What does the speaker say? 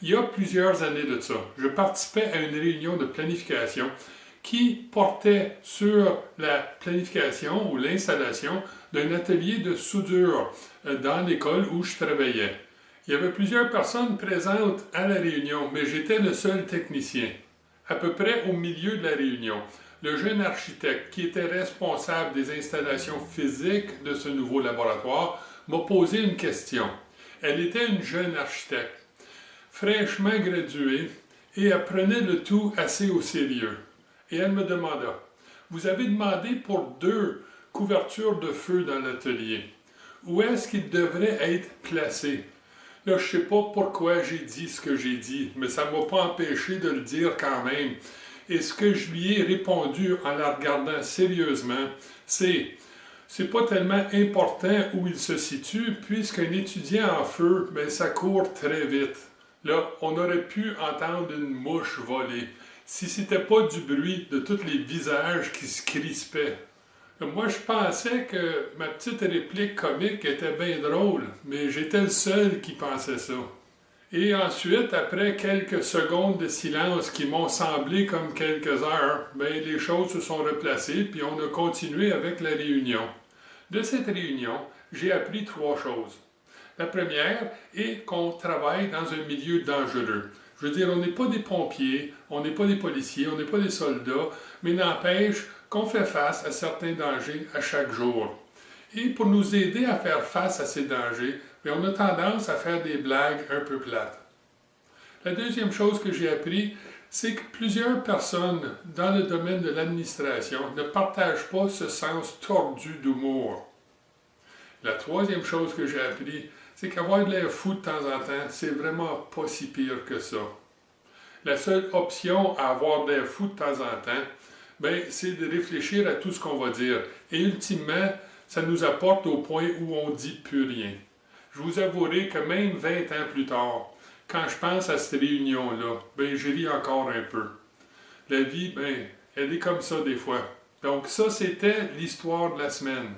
Il y a plusieurs années de ça, je participais à une réunion de planification qui portait sur la planification ou l'installation d'un atelier de soudure dans l'école où je travaillais. Il y avait plusieurs personnes présentes à la réunion, mais j'étais le seul technicien. À peu près au milieu de la réunion, le jeune architecte qui était responsable des installations physiques de ce nouveau laboratoire m'a posé une question. Elle était une jeune architecte, fraîchement graduée, et elle prenait le tout assez au sérieux. Et elle me demanda, vous avez demandé pour 2 couvertures de feu dans l'atelier. Où est-ce qu'ils devraient être placés? Là, je ne sais pas pourquoi j'ai dit ce que j'ai dit, mais ça ne m'a pas empêché de le dire quand même. Et ce que je lui ai répondu en la regardant sérieusement, c'est pas tellement important où il se situe, puisqu'un étudiant en feu, ben, ça court très vite. Là, on aurait pu entendre une mouche voler, si c'était pas du bruit de tous les visages qui se crispaient. Moi, je pensais que ma petite réplique comique était bien drôle, mais j'étais le seul qui pensait ça. Et ensuite, après quelques secondes de silence qui m'ont semblé comme quelques heures, ben, les choses se sont replacées, puis on a continué avec la réunion. De cette réunion, j'ai appris 3 choses. La première est qu'on travaille dans un milieu dangereux. Je veux dire, on n'est pas des pompiers, on n'est pas des policiers, on n'est pas des soldats, mais n'empêche qu'on fait face à certains dangers à chaque jour. Et pour nous aider à faire face à ces dangers, on a tendance à faire des blagues un peu plates. La deuxième chose que j'ai appris, c'est que plusieurs personnes dans le domaine de l'administration ne partagent pas ce sens tordu d'humour. La troisième chose que j'ai appris, c'est qu'avoir de l'air fou de temps en temps, c'est vraiment pas si pire que ça. La seule option à avoir de l'air fou de temps en temps, ben, c'est de réfléchir à tout ce qu'on va dire. Et ultimement, ça nous apporte au point où on ne dit plus rien. Je vous avouerai que même 20 ans plus tard, quand je pense à cette réunion-là, ben, je ris encore un peu. La vie, ben, elle est comme ça des fois. Donc ça, c'était l'histoire de la semaine.